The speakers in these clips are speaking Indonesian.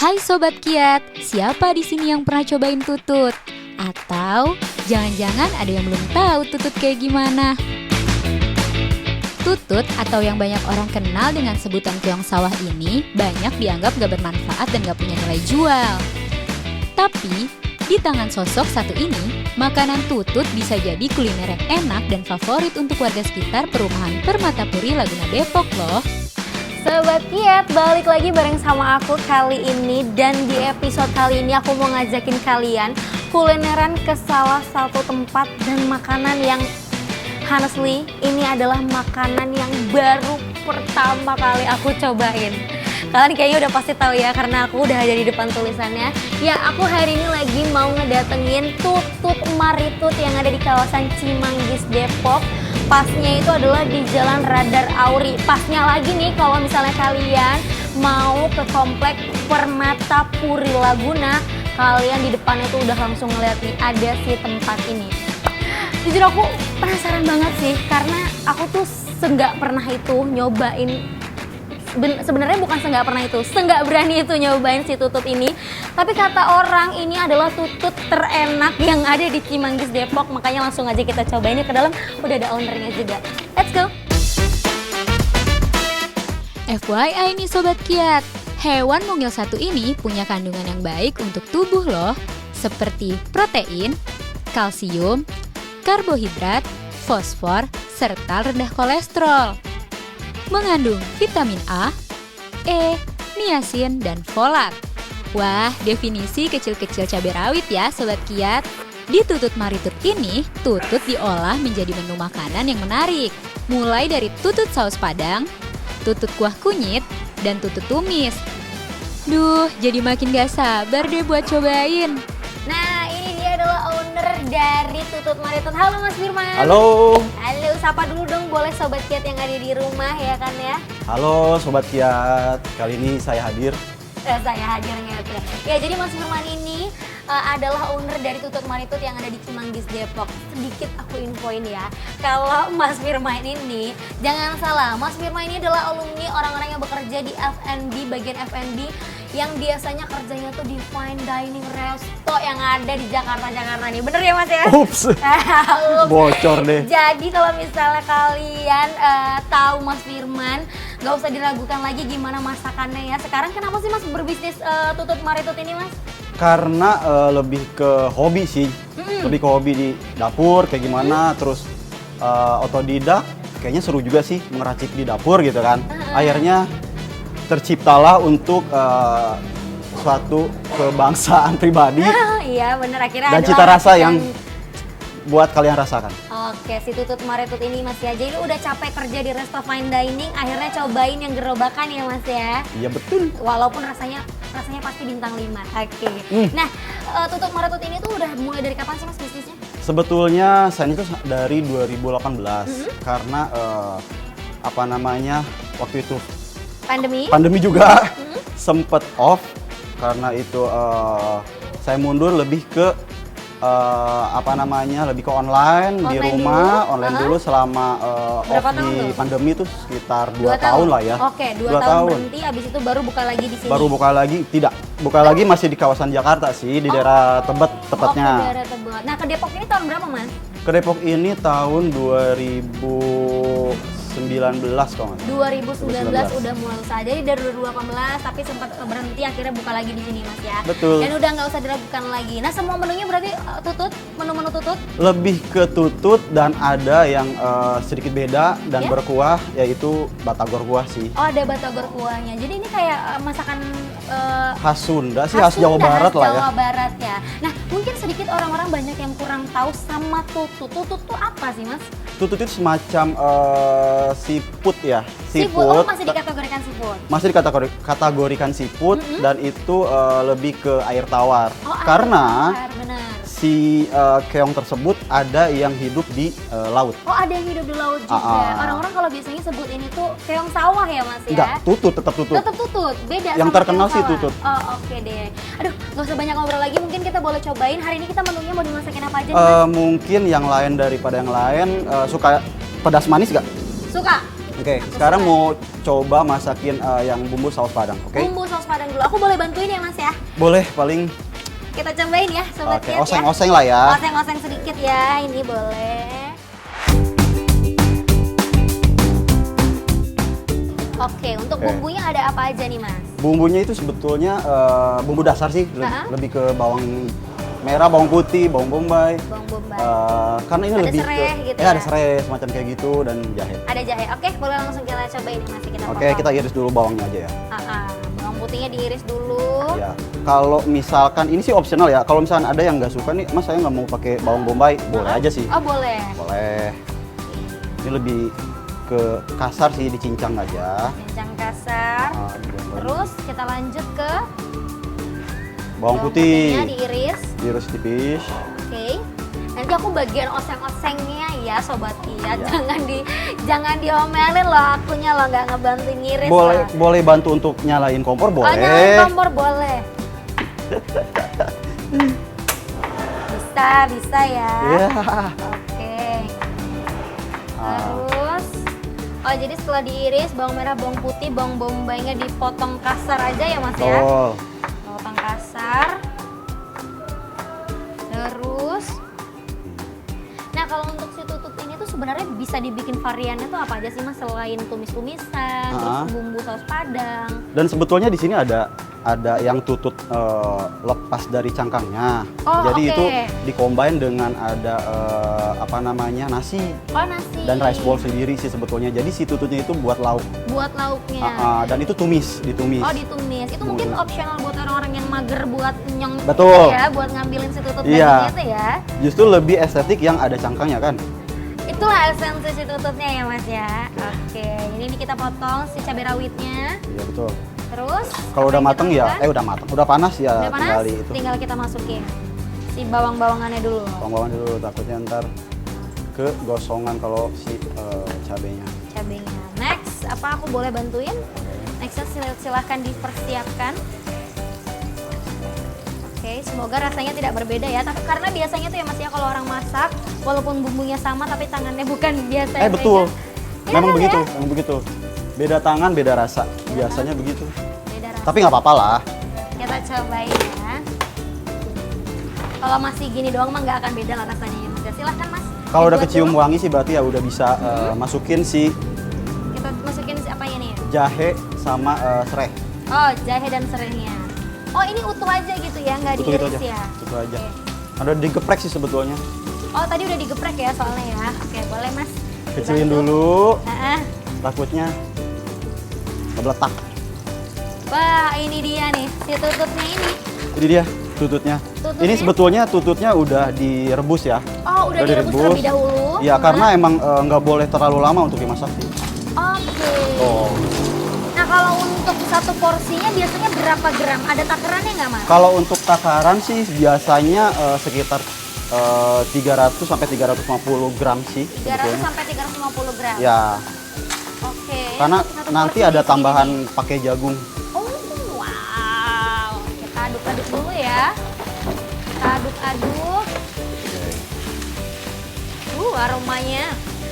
Hai Sobat Kiat, siapa di sini yang pernah cobain tutut? Atau jangan-jangan ada yang belum tahu tutut kayak gimana? Tutut atau yang banyak orang kenal dengan sebutan keong sawah ini banyak dianggap gak bermanfaat dan gak punya nilai jual. Tapi, di tangan sosok satu ini, makanan tutut bisa jadi kuliner yang enak dan favorit untuk warga sekitar perumahan Permatapuri, Laguna, Depok loh. Sobat Kiat, balik lagi bareng sama aku kali ini. Dan di episode kali ini aku mau ngajakin kalian kulineran ke salah satu tempat dan makanan yang honestly ini adalah makanan yang baru pertama kali aku cobain. Kalian kayaknya udah pasti tahu ya karena aku udah ada di depan tulisannya. Ya, aku hari ini lagi mau ngedatengin Tutut Maritut yang ada di kawasan Cimanggis, Depok. Pasnya itu adalah di Jalan Radar Auri. Pasnya lagi nih kalau misalnya kalian mau ke komplek Permatapuri Laguna, kalian di depannya tuh udah langsung ngeliat nih ada si tempat ini. Jujur aku penasaran banget sih karena aku tuh senggak pernah itu nyobain. Sebenarnya bukan senggak pernah itu, senggak berani itu nyobain si tutut ini. Tapi kata orang ini adalah tutut terenak yang ada di Cimanggis, Depok. Makanya langsung aja kita cobainnya ke dalam. Udah ada ownernya juga. Let's go. FYI nih Sobat Kiat, hewan mungil satu ini punya kandungan yang baik untuk tubuh loh. Seperti protein, kalsium, karbohidrat, fosfor, serta rendah kolesterol. Mengandung vitamin A, E, niacin, dan folat. Wah, definisi kecil-kecil cabai rawit ya Sobat Kiat. Di Tutut Maritut ini, tutut diolah menjadi menu makanan yang menarik. Mulai dari tutut saus padang, tutut kuah kunyit, dan tutut tumis. Duh, jadi makin gak sabar deh buat cobain. Nah, ini dia adalah owner dari Tutut Maritut. Halo Mas Firman. Halo. Halo, sapa dulu dong boleh Sobat Kiat yang ada di rumah ya kan ya. Halo Sobat Kiat, kali ini saya hadir. Saya hadir nggak. Ya, jadi Mas Firman ini adalah owner dari Tutut Maritut yang ada di Cimanggis, Depok. Sedikit aku infoin ya, kalau Mas Firman ini, jangan salah, Mas Firman ini adalah alumni orang-orang yang bekerja di F&B, bagian F&B yang biasanya kerjanya tuh di fine dining resto yang ada di Jakarta nih. Bener ya Mas ya? Ups, bocor deh. Jadi kalau misalnya kalian tahu Mas Firman, gak usah diragukan lagi gimana masakannya ya. Sekarang kenapa sih Mas berbisnis Tutut Maritut ini Mas? Karena lebih ke hobi sih, lebih ke hobi di dapur kayak gimana, terus otodidak, kayaknya seru juga sih mengeracik di dapur gitu kan. Akhirnya terciptalah untuk suatu kebangsaan pribadi. Iya bener, akhirnya dan adalah cita rasa yang buat kalian rasakan. Oke, si Tutut Maritut ini Mas ya. Jadi udah capek kerja di resto fine dining, akhirnya cobain yang gerobakan ya Mas ya. Iya betul. Walaupun rasanya pasti bintang 5. Oke. Nah, Tutut Maritut ini tuh udah mulai dari kapan sih Mas bisnisnya? Sebetulnya saya itu dari 2018 karena waktu itu pandemi juga sempet off karena itu saya mundur lebih ke lebih ke online di rumah dulu. Online dulu selama off di pandemi itu sekitar 2 tahun lah ya. Oke, 2 tahun berhenti, abis itu baru buka lagi di sini. Baru buka lagi, lagi masih di kawasan Jakarta sih, di daerah Tebet tepatnya. Oke, daerah Tebet. Nah, ke Depok ini tahun berapa Mas? Ke Depok ini tahun 2019 kalau nggak salah. 2019 udah mulai usaha. Jadi dari 2018 tapi sempat berhenti, akhirnya buka lagi di sini Mas ya. Betul. Dan udah nggak usah diragukan lagi. Nah, semua menunya berarti tutut, menu-menu tutut? Lebih ke tutut dan ada yang sedikit beda dan berkuah, yaitu batagor kuah sih. Oh, ada batagor kuahnya. Jadi ini kayak masakan khas Sunda sih, khas Jawa Barat lah ya. Jawa Barat ya. Nah, mungkin sedikit orang-orang banyak yang kurang tahu sama tutut. Tutut tuh apa sih Mas? Tutut itu semacam seafood ya. Seafood. Oh, masih dikategorikan seafood? Masih dikategorikan seafood dan itu lebih ke air tawar. Oh, karena air tawar, benar. Si keong tersebut ada yang hidup di laut. Oh, ada yang hidup di laut juga. Orang-orang kalau biasanya sebut ini tuh keong sawah ya Mas ya? Enggak, tutut, tetap tutut. Tetap tutut, beda yang sama terkenal sih tutut. Oh, oke deh. Aduh, gak usah banyak ngobrol lagi, mungkin kita boleh cobain. Hari ini kita menunya mau dimasakin apa aja nih Mas? Mungkin yang lain daripada yang lain, suka pedas manis gak? Suka. Oke, sekarang mau coba masakin yang bumbu saus padang, oke? Bumbu saus padang dulu. Aku boleh bantuin ya Mas ya? Boleh, paling Kita cobain ya Sobat oke, Kiat ya. oseng-oseng lah ya. Oseng-oseng sedikit ya, ini boleh. Oke, untuk Oke. bumbunya ada apa aja nih Mas? Bumbunya itu sebetulnya bumbu dasar sih, lebih ke bawang merah, bawang putih, bawang bombay. Bawang bombay. Karena ini Ada lebih serai ke, gitu ya ya? ada serai semacam kayak gitu dan jahe. Ada jahe. Oke, boleh langsung kita cobain nih Mas. Kita Oke, potong. kita iris dulu bawangnya aja ya. Bawang putihnya diiris dulu. Ya, kalau misalkan ini sih opsional ya. Kalau misalkan ada yang nggak suka nih, Mas saya nggak mau pakai bawang bombay, boleh aja sih. Oh, boleh. Boleh. Ini lebih ke kasar sih, dicincang aja. Cincang kasar. Terus kita lanjut ke Bawang putihnya putih, diiris. diiris tipis. Oke. Nanti aku bagian oseng-osengnya ya Sobat Kiat. Ya. Jangan diomelin loh akunya loh nggak ngebantu ngiris. Boleh, loh. boleh bantu untuk nyalain kompor, Oh, boleh. nyalain kompor boleh. Bisa ya. Iya. Oke. Terus, oh jadi setelah diiris bawang merah, bawang putih, bawang bombaynya dipotong kasar aja ya Mas ya? Oh, Potong kasar. Terus, nah kalau untuk si tutut ini tuh sebenarnya bisa dibikin variannya tuh apa aja sih Mas selain tumis-tumisan, terus bumbu saus padang. dan sebetulnya di sini ada yang tutut lepas dari cangkangnya. Oh, Jadi oke. itu dicombine dengan ada apa namanya nasi Oh nasi. dan rice bowl sendiri sih sebetulnya. Jadi si tututnya itu buat lauk. Buat lauknya. Dan itu ditumis. Oh ditumis. Itu mungkin opsional buat orang-orang yang mager buat nyong Betul. ya, buat ngambilin si tutut Iya. dagingnya itu ya. Justru lebih estetik yang ada cangkangnya kan. Itulah esensi si tututnya ya Mas ya. Oke, ini kita potong si cabai rawitnya. Iya betul. Terus Kalau udah apa yang mateng kita ya, lakukan? udah mateng, udah panas ya, Udah panas? tinggal itu. Tinggal kita masukin si bawang-bawangannya dulu. Bawang-bawang dulu, takutnya ntar ke gosongan kalau si cabenya. Cabenya. Next, apa aku boleh bantuin? Next silahkan dipersiapkan. Oke, semoga rasanya tidak berbeda ya. Tapi karena biasanya tuh ya Mas ya kalau orang masak, walaupun bumbunya sama tapi tangannya bukan biasa. Betul. Iya Memang kan, begitu, ya? memang begitu. Beda tangan, beda rasa. Biasanya begitu. Beda rasa. Tapi nggak apa-apa lah. Kita cobain ya. Kalau masih gini doang mah nggak akan beda lah rasanya ya Mas. Ya, silahkan Mas. Kalau udah Dibuat kecium dulu. wangi sih berarti ya udah bisa masukin si Kita masukin si apanya nih? jahe sama serai. Oh, jahe dan serainya. Oh, ini utuh aja gitu ya, nggak Itu gitu diiris aja. ya? Itu aja. Oke. Ada digeprek sih sebetulnya. Oh, tadi udah digeprek ya soalnya ya. Oke, boleh Mas. Kecilin Dibantu. dulu, Nah, takutnya kebeletak. wah ini dia nih, si tututnya ini. Jadi dia tututnya. Tututnya? Ini sebetulnya tututnya udah direbus ya. Oh, udah direbus terlebih dahulu. Iya, karena emang nggak boleh terlalu lama untuk dimasak sih. Oke. Oh. Nah, kalau untuk satu porsinya biasanya berapa gram? Ada takarannya nggak, Mas? Kalau untuk takaran sih biasanya sekitar 300 sampai 350 gram sih. 300 sebetulnya. sampai 350 gram. Ya, Oke. karena untuk satu nanti porsi ada segini tambahan nih. pakai jagung. Oh, wow. Kita aduk-aduk dulu ya. Kita aduk-aduk. Aromanya.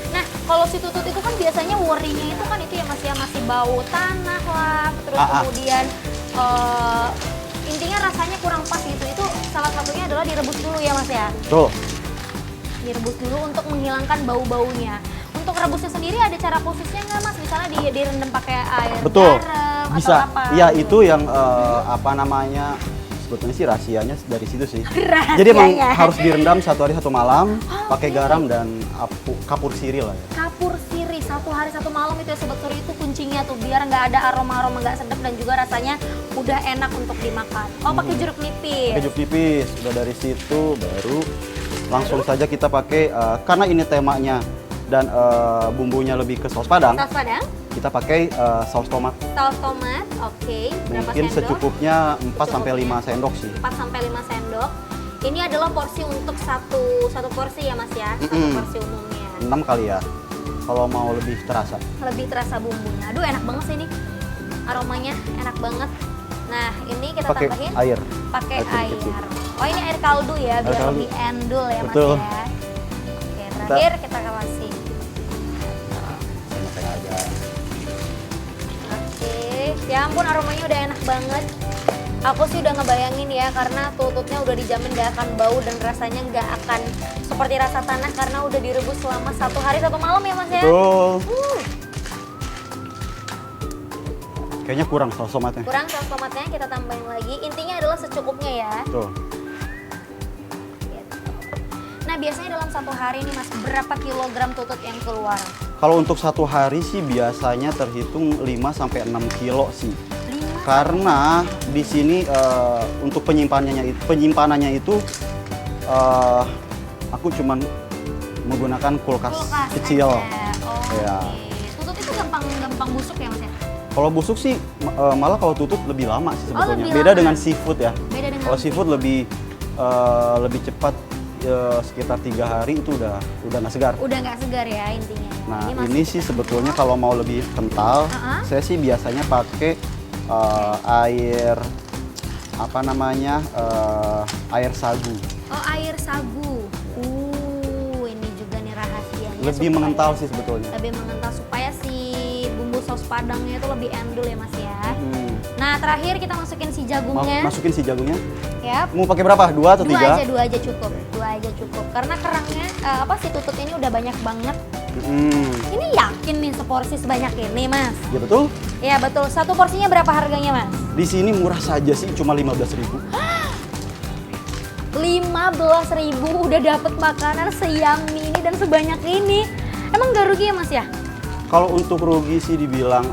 Nah, kalau si tutut itu kan biasanya worry-nya itu kan itu ya masih bau tanah lah. Terus kemudian intinya rasanya kurang pas gitu. Itu salah satunya adalah direbus dulu ya Mas ya. Betul. Direbus dulu untuk menghilangkan bau-baunya. Untuk rebusnya sendiri ada cara khususnya nggak Mas? Misalnya direndam pakai air Betul. garam Bisa. atau apa? Iya, gitu? itu yang apa namanya? Sebetulnya sih rahasianya dari situ sih. Rahasianya. Jadi emang harus direndam 1 hari 1 malam pakai garam dan kapur sirih lah ya. Kapur sirih 1 hari 1 malam itu ya Sobat Suri, itu kuncinya tuh biar nggak ada aroma-aroma nggak sedap dan juga rasanya udah enak untuk dimakan. Oh, pakai jeruk nipis. Keju nipis. Udah dari situ baru langsung saja kita pakai karena ini temanya dan bumbunya lebih ke saus padang. Saus padang, Kita pakai saus tomat. saus tomat, oke. Berapa Mungkin sendok? secukupnya 4 sampai 5 sendok sih. 4 sampai 5 sendok. Ini adalah porsi untuk satu porsi ya Mas ya, satu porsi umumnya. 6 kali ya. Kalau mau lebih terasa. Lebih terasa bumbunya. Aduh enak banget sih ini. Aromanya enak banget. Nah, ini kita Pakai tambahin air. pakai Air kecil. air. Oh, ini air kaldu ya, Air biar kaldu. lebih endul ya Betul. Mas ya. Oke, terakhir kita kasih. Sama kayak aja. Ya ampun, aromanya udah enak banget. Aku sih udah ngebayangin ya, karena tututnya udah dijamin gak akan bau dan rasanya gak akan seperti rasa tanah karena udah direbus selama 1 hari 1 malam ya Mas ya. Betul. Kayaknya kurang saus tomatnya. Kurang saus tomatnya, kita tambahin lagi. Intinya adalah secukupnya ya. Tuh. Nah biasanya dalam 1 hari nih Mas, berapa kilogram tutut yang keluar? Kalau untuk 1 hari sih biasanya terhitung 5-6 kilo sih. 5? Karena di sini untuk penyimpanannya itu aku cuman menggunakan kulkas kecil. Aja. Oh, Ya. oke. Tutut itu gampang busuk ya Mas ya? Kalau busuk sih malah kalau tutut lebih lama sih sebetulnya. lebih Beda lama. dengan seafood ya. Beda dengan Kalau seafood lebih cepat, sekitar 3 hari itu udah nggak segar. udah nggak segar ya intinya. Nah masih ini sih sebetulnya kalau mau lebih kental, saya sih biasanya pakai air apa namanya air sagu. Oh air sagu. Ini juga nih rahasianya. Lebih supaya- mengental sih sebetulnya. Lebih mengental supaya si bumbu saus padangnya itu lebih endul ya Mas ya. Hmm. Nah terakhir kita masukin si Mau jagungnya. masukin si jagungnya. Yap. Mau pakai berapa? 2 atau 3? Dua aja cukup. 2 aja cukup. Karena kerangnya si tutut ini udah banyak banget. Ini yakin nih seporsi sebanyak ini Mas? Ya betul. Ya betul. Satu porsinya berapa harganya Mas? Di sini murah saja sih, cuma 15.000. 15.000 udah dapet makanan seyami ini dan sebanyak ini. Emang gak rugi ya Mas ya? Kalau untuk rugi sih dibilang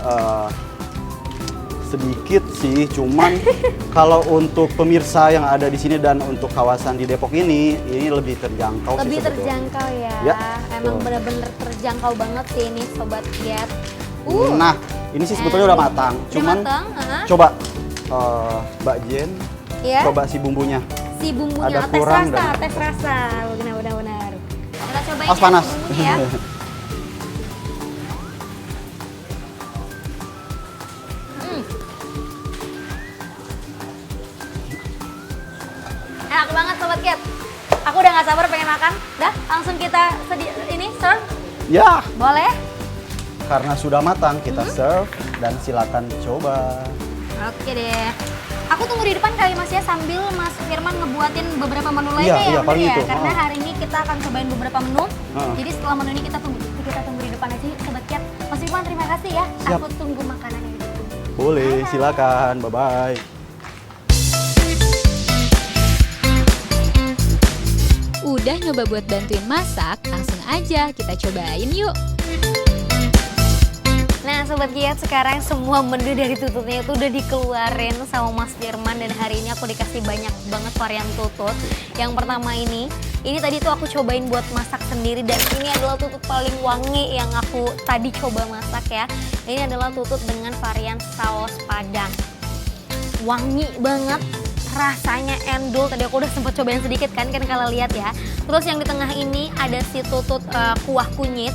sedikit sih, cuman kalau untuk pemirsa yang ada di sini dan untuk kawasan di Depok ini lebih terjangkau Lebih sih sebetulnya. terjangkau ya. Ya, Emang betul. bener-bener terjangkau banget sih ini Sobat Kiat. Nah, ini sih sebetulnya udah matang. Cuman matang, coba Mbak Jen, ya. coba si bumbunya. Si bumbunya Ada kurang tes rasa. Benar-benar. Kita cobain Pas ya panas. si bumbunya ya. Enak banget Sobat Kiat. Aku udah gak sabar pengen makan. Dah, langsung kita ini serve. Ya, Boleh? karena sudah matang kita serve dan silakan coba. Oke deh. Aku tunggu di depan kali Mas ya sambil Mas Firman ngebuatin beberapa menu Iya, lainnya ya, iya, bener paling ya? itu. Karena hari ini kita akan cobain beberapa menu. Jadi setelah menu ini kita tunggu di depan aja yuk Sobat Kiat. Mas Firman terima kasih ya. Siap. Aku tunggu makanan yang ditunggu. Boleh, silakan. Bye-bye. Udah nyoba buat bantuin masak, langsung aja kita cobain yuk. Nah Sobat Kiat, sekarang semua menu dari tututnya itu udah dikeluarin sama Mas Firman. Dan hari ini aku dikasih banyak banget varian tutut. Yang pertama ini tadi tuh aku cobain buat masak sendiri. Dan ini adalah tutut paling wangi yang aku tadi coba masak ya. Ini adalah tutut dengan varian saus padang. Wangi banget, rasanya endul. Tadi aku udah sempat cobain sedikit kan kalau lihat ya. Terus yang di tengah ini ada si tutut kuah kunyit.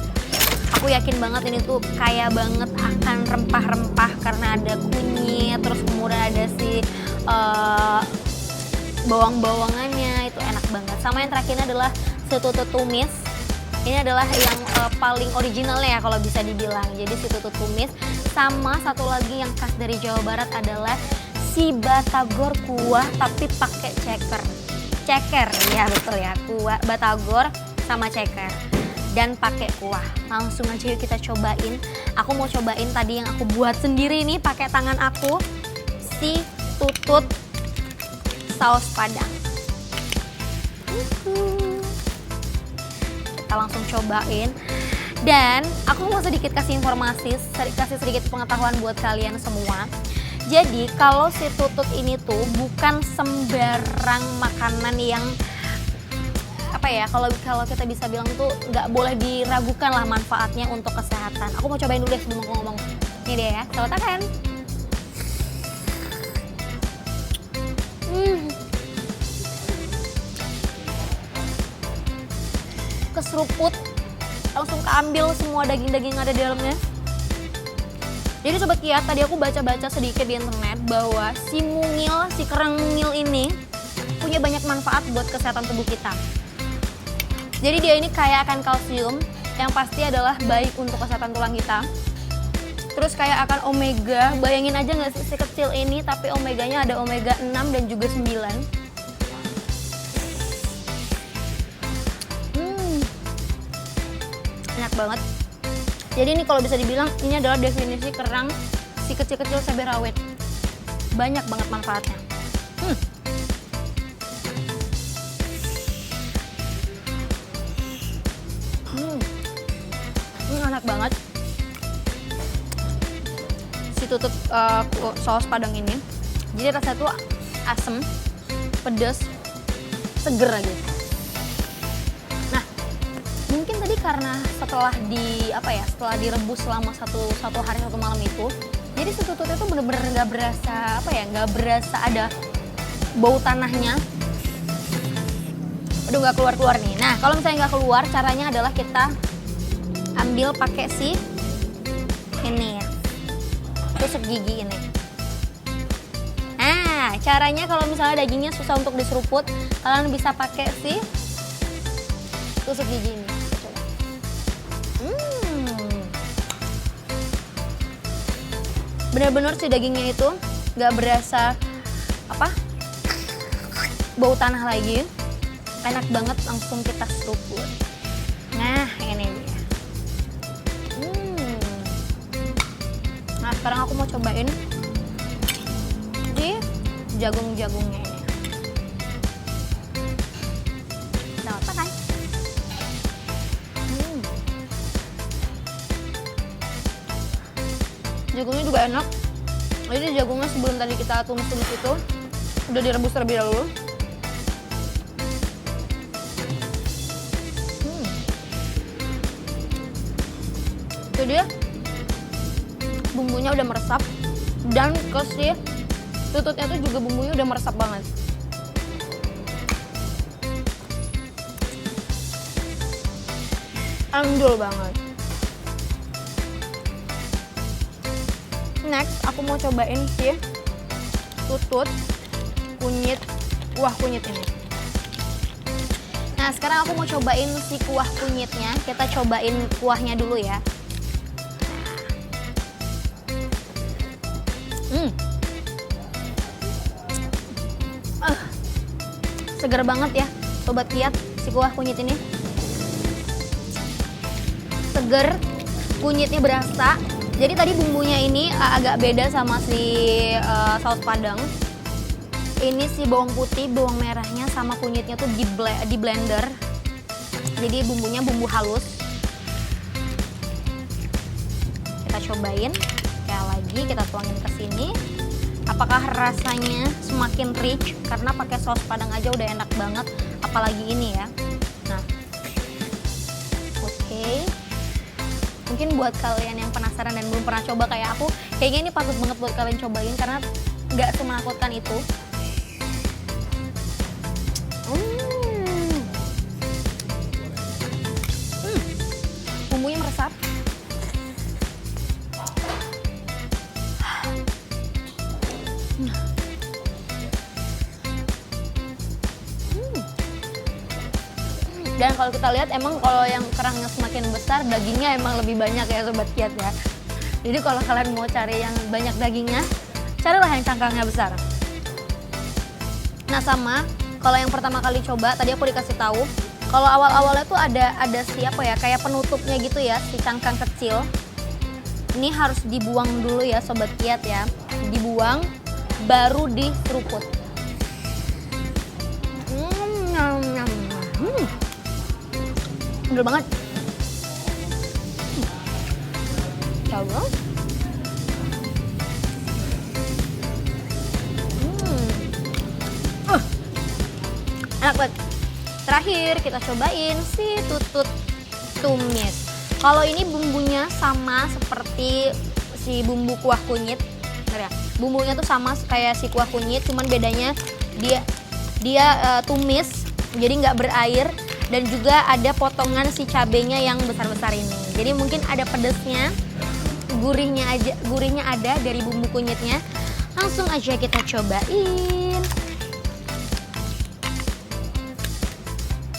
Aku yakin banget ini tuh kaya banget akan rempah-rempah karena ada kunyit, terus kemudian ada si bawang-bawangannya, itu enak banget. Sama yang terakhirnya adalah si tutut tumis. Ini adalah yang paling originalnya ya kalau bisa dibilang. Jadi si tutut tumis. Sama satu lagi yang khas dari Jawa Barat adalah si batagor kuah tapi pakai ceker. Ceker, ya betul ya, kuah batagor sama ceker. Dan pakai kuah. Langsung aja yuk kita cobain. Aku mau cobain tadi yang aku buat sendiri nih pakai tangan aku, si tutut saus padang. Kita langsung cobain. Dan aku mau sedikit kasih informasi, kasih sedikit pengetahuan buat kalian semua. Jadi kalau si tutut ini tuh bukan sembarang makanan yang kalau kita bisa bilang tuh nggak boleh diragukan lah manfaatnya untuk kesehatan. Aku mau cobain dulu deh sebelum aku ngomong. Ini dia ya, selamat makan. Keseruput, langsung keambil semua daging-daging yang ada di dalamnya. Jadi Sobat Kiat, tadi aku baca-baca sedikit di internet bahwa si mungil, si kerang mungil ini punya banyak manfaat buat kesehatan tubuh kita. Jadi dia ini kaya akan kalsium, yang pasti adalah baik untuk kesehatan tulang kita. Terus kayak akan omega, bayangin aja nggak sih sekecil ini tapi omeganya ada omega 6 dan juga 9. Enak banget. Jadi ini kalau bisa dibilang ini adalah definisi kerang si kecil-kecil cabai rawit. Banyak banget manfaatnya. Enak banget. Si tutut saus padang ini. Jadi rasanya tuh asem, pedas, seger aja. Nah, mungkin tadi karena setelah direbus selama satu hari satu malam itu, jadi si tutut itu bener-bener nggak berasa ada bau tanahnya. Udah nggak keluar nih. Nah, kalau misalnya nggak keluar, caranya adalah kita ambil pakai si ini ya, tusuk gigi ini. Nah, caranya kalau misalnya dagingnya susah untuk diseruput, kalian bisa pakai si tusuk gigi ini. Coba. Bener-bener si dagingnya itu nggak berasa bau tanah lagi. Enak banget, langsung kita seruput. Nah, ini dia. Nah, sekarang aku mau cobain di jagung-jagungnya ini. Udah apa kan? Jagungnya juga enak. Jadi jagungnya sebelum tadi kita tumis-tumis itu udah direbus terlebih dahulu. Itu dia, bumbunya udah meresap dan ke si tututnya tuh juga bumbunya udah meresap banget. Endul banget. Next, aku mau cobain si tutut kuah kunyit ini. Nah, sekarang aku mau cobain si kuah kunyitnya. Kita cobain kuahnya dulu ya. Seger banget ya Sobat Kiat, si kuah kunyit ini. Seger, kunyitnya berasa. Jadi tadi bumbunya ini agak beda sama si saus padang. Ini si bawang putih, bawang merahnya sama kunyitnya tuh di blender. Jadi bumbunya bumbu halus. Kita cobain. Kayak lagi kita tuangin ke sini. Apakah rasanya semakin rich karena pakai saus padang aja udah enak banget, apalagi ini ya. Nah, oke. Mungkin buat kalian yang penasaran dan belum pernah coba kayak aku, kayaknya ini patut banget buat kalian cobain karena nggak semenakutkan itu. Bumbunya meresap. Dan kalau kita lihat emang kalau yang kerangnya semakin besar, dagingnya emang lebih banyak ya Sobat Kiat ya. Jadi kalau kalian mau cari yang banyak dagingnya, carilah yang cangkangnya besar. Nah, sama kalau yang pertama kali coba, tadi aku dikasih tahu, kalau awal-awalnya tuh ada kayak penutupnya gitu ya, si cangkang kecil. Ini harus dibuang dulu ya Sobat Kiat ya. Dibuang, baru diseruput. Bener banget. Coba. Enak banget. Terakhir kita cobain si tutut tumis. Kalau ini bumbunya sama seperti si bumbu kuah kunyit. Bener ya? Bumbunya tuh sama kayak si kuah kunyit, cuman bedanya dia tumis, jadi nggak berair. Dan juga ada potongan si cabenya yang besar-besar ini. Jadi mungkin ada pedesnya, gurihnya ada dari bumbu kunyitnya. Langsung aja kita cobain.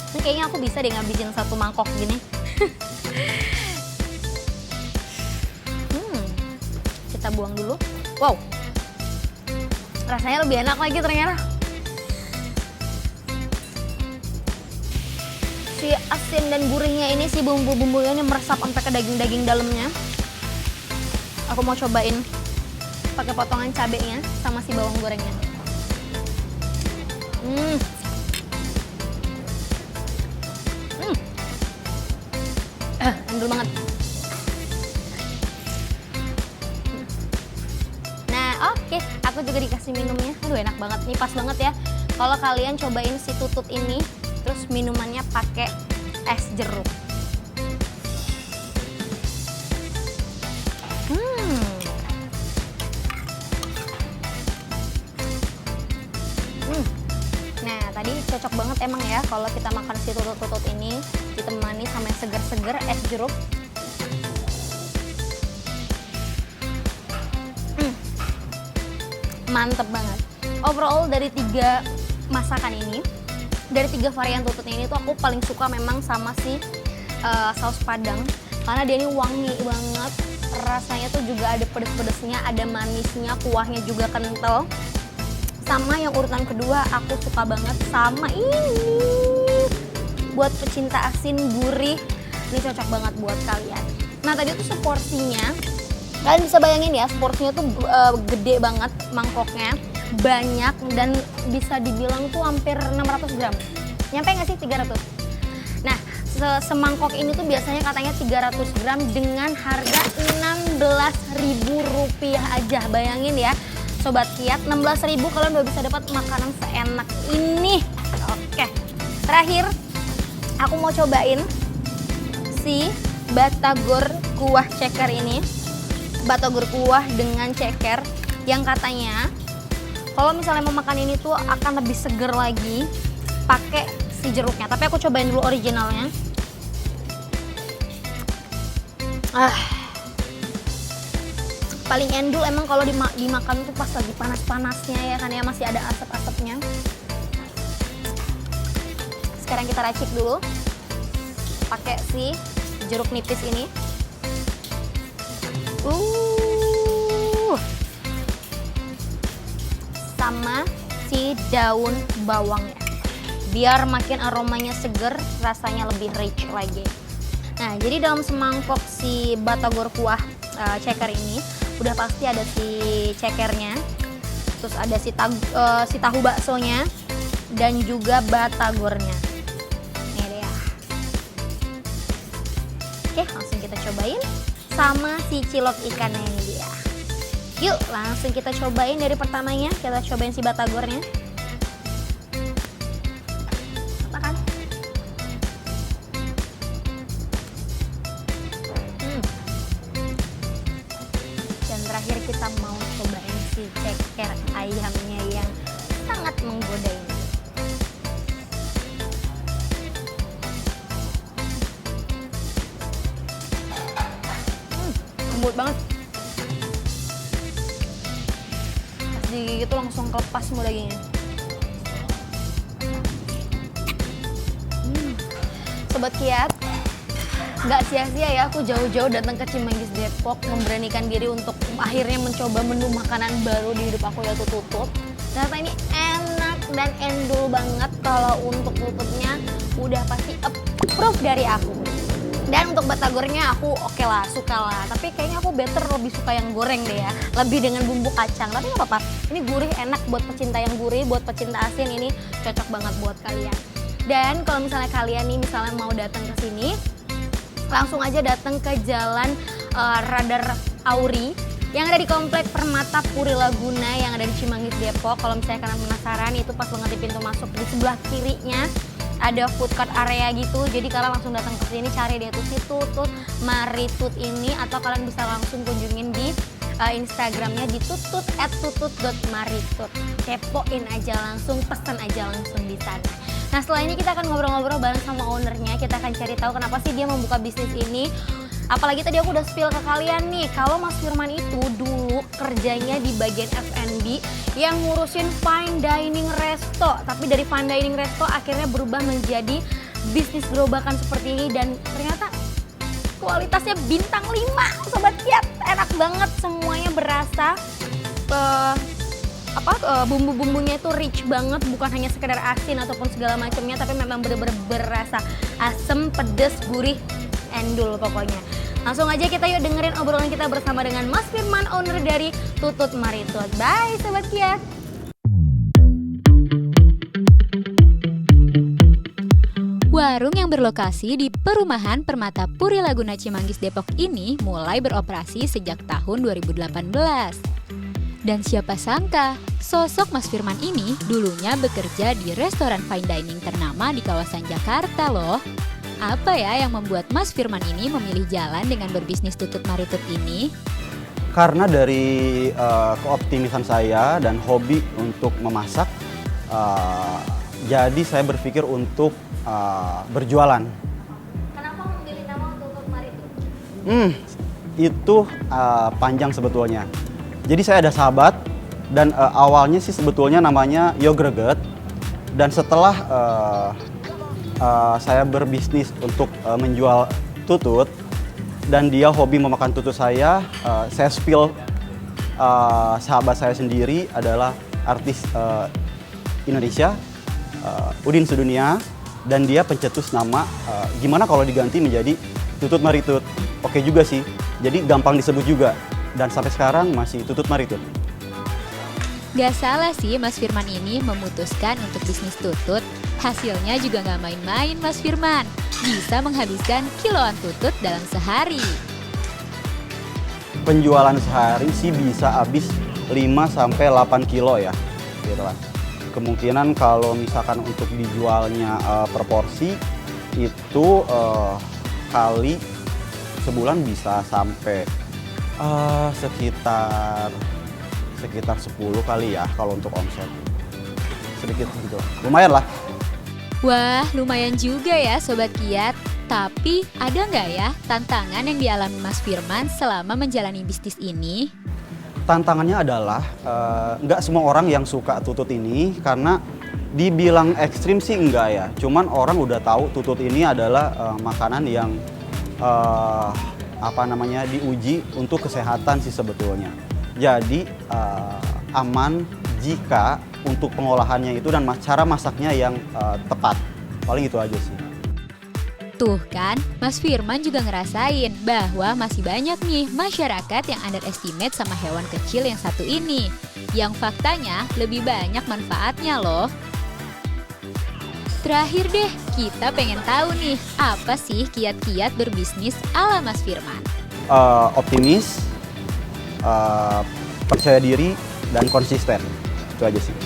Ini kayaknya aku bisa deh ngabisin satu mangkok gini. kita buang dulu. Wow, rasanya lebih enak lagi ternyata. Si asin dan gurihnya ini, si bumbu-bumbunya ini meresap sampai ke daging-daging dalamnya. Aku mau cobain pakai potongan cabenya sama si bawang gorengnya. Endul banget. Nah, oke, aku juga dikasih minumnya. Aduh, enak banget nih, pas banget ya. Kalau kalian cobain si tutut ini, terus minumannya pakai es jeruk. Nah, tadi cocok banget emang ya kalau kita makan si tutut-tutut ini ditemani sama yang seger-seger es jeruk. Mantep banget. Overall dari 3 masakan ini, dari 3 varian tutut ini tuh aku paling suka memang sama si saus padang, karena dia ini wangi banget, rasanya tuh juga ada pedes-pedesnya, ada manisnya, kuahnya juga kental. Sama yang urutan kedua aku suka banget sama ini, buat pecinta asin gurih, ini cocok banget buat kalian. Nah tadi tuh seporsinya, kalian bisa bayangin ya, seporsinya tuh gede banget, mangkoknya banyak dan bisa dibilang tuh hampir 600 gram. Nyampe nggak sih 300? Nah, semangkok ini tuh biasanya katanya 300 gram dengan harga Rp16.000 aja. Bayangin ya, Sobat Kiat, 16.000 kalian udah bisa dapat makanan seenak ini. Oke, terakhir aku mau cobain si batagor kuah ceker ini. Batagor kuah dengan ceker yang katanya kalau misalnya mau makan ini tuh akan lebih seger lagi pakai si jeruknya. Tapi aku cobain dulu originalnya. Paling endul emang kalau dimakan tuh pas lagi panas-panasnya ya kan ya, masih ada asap-asapnya. Sekarang kita racik dulu pakai si jeruk nipis ini. Sama si daun bawangnya, biar makin aromanya seger, rasanya lebih rich lagi. Nah, jadi dalam semangkok si batagor kuah ceker ini udah pasti ada si cekernya, terus ada si tahu baksonya, dan juga batagornya. Ini dia. Oke, langsung kita cobain sama si cilok ikannya ini dia. Yuk, langsung kita cobain dari pertamanya. Kita cobain si batagornya. Makan. Dan terakhir kita mau cobain si ceker ayamnya yang sangat menggoda ini. Lembut banget. Digigit tuh langsung kelepas semua dagingnya. Sobat Kiat, nggak sia-sia ya aku jauh-jauh datang ke Cimanggis Depok, memberanikan diri untuk akhirnya mencoba menu makanan baru di hidup aku, yaitu tutut. Ternyata ini enak dan endul banget. Kalau untuk tututnya udah pasti approve dari aku. Dan untuk batagornya aku oke lah, suka lah. Tapi kayaknya aku lebih suka yang goreng deh ya. Lebih dengan bumbu kacang. Tapi nggak apa-apa. Ini gurih, enak buat pecinta yang gurih, buat pecinta asin ini cocok banget buat kalian. Dan kalau misalnya kalian nih misalnya mau datang ke sini, langsung aja datang ke Jalan Radar Auri yang ada di Komplek Permata Puri Laguna yang ada di Cimanggis Depok. Kalau misalnya kalian penasaran, itu pas banget di pintu masuk di sebelah kirinya ada food court area gitu, jadi kalian langsung datang ke sini, cari dia tuh si Tutut Maritut ini, atau kalian bisa langsung kunjungin di Instagramnya di tutut@tutut.maritut. Kepoin aja langsung, pesan aja langsung di sana. Nah setelah ini kita akan ngobrol-ngobrol bareng sama ownernya, kita akan cari tahu kenapa sih dia membuka bisnis ini. Apalagi tadi aku udah spill ke kalian nih, kalau Mas Firman itu dulu kerjanya di bagian F&B yang ngurusin fine dining resto. Tapi dari fine dining resto akhirnya berubah menjadi bisnis gerobakan seperti ini. Dan ternyata kualitasnya bintang 5, Sobat Kiat. Enak banget, semuanya berasa berasa bumbu-bumbunya itu rich banget, bukan hanya sekedar asin ataupun segala macamnya, tapi memang bener-bener berasa asem, pedes, gurih, endul pokoknya. Langsung aja kita yuk dengerin obrolan kita bersama dengan Mas Firman, owner dari Tutut Maritut. Bye Sobat Kiat. Warung yang berlokasi di Perumahan Permata Puri Laguna Cimanggis Depok ini mulai beroperasi sejak tahun 2018. Dan siapa sangka, sosok Mas Firman ini dulunya bekerja di restoran fine dining ternama di kawasan Jakarta loh. Apa ya yang membuat Mas Firman ini memilih jalan dengan berbisnis tutut maritut ini? Karena dari keoptimisan saya dan hobi untuk memasak, jadi saya berpikir untuk berjualan. Kenapa memilih nama Tutut Maritut? Itu panjang sebetulnya. Jadi saya ada sahabat dan awalnya sih sebetulnya namanya Yogreget, dan setelah saya berbisnis untuk menjual tutut dan dia hobi memakan tutut saya spill sahabat saya sendiri adalah artis Indonesia, Udin Sedunia, dan dia pencetus nama gimana kalau diganti menjadi Tutut Maritut. Oke juga sih, jadi gampang disebut juga, dan sampai sekarang masih Tutut Maritut. Gak salah sih Mas Firman ini memutuskan untuk bisnis tutut. Hasilnya juga gak main-main Mas Firman. Bisa menghabiskan kiloan tutut dalam sehari. Penjualan sehari sih bisa habis 5-8 kilo ya, gitu kan. Kemungkinan kalau misalkan untuk dijualnya per porsi itu kali sebulan bisa sampai sekitar 10 kali ya kalau untuk omset. Sedikit gitu, lumayan lah. Wah, lumayan juga ya Sobat Kiat. Tapi ada nggak ya tantangan yang dialami Mas Firman selama menjalani bisnis ini? Tantangannya adalah nggak semua orang yang suka tutut ini, karena dibilang ekstrim sih enggak ya. Cuman orang udah tahu tutut ini adalah makanan yang diuji untuk kesehatan sih sebetulnya. Jadi aman jika untuk pengolahannya itu dan cara masaknya yang tepat. Paling itu aja sih. Tuh kan, Mas Firman juga ngerasain bahwa masih banyak nih masyarakat yang underestimate sama hewan kecil yang satu ini. Yang faktanya lebih banyak manfaatnya loh. Terakhir deh, kita pengen tahu nih, apa sih kiat-kiat berbisnis ala Mas Firman? Optimis, percaya diri, dan konsisten. Itu aja sih.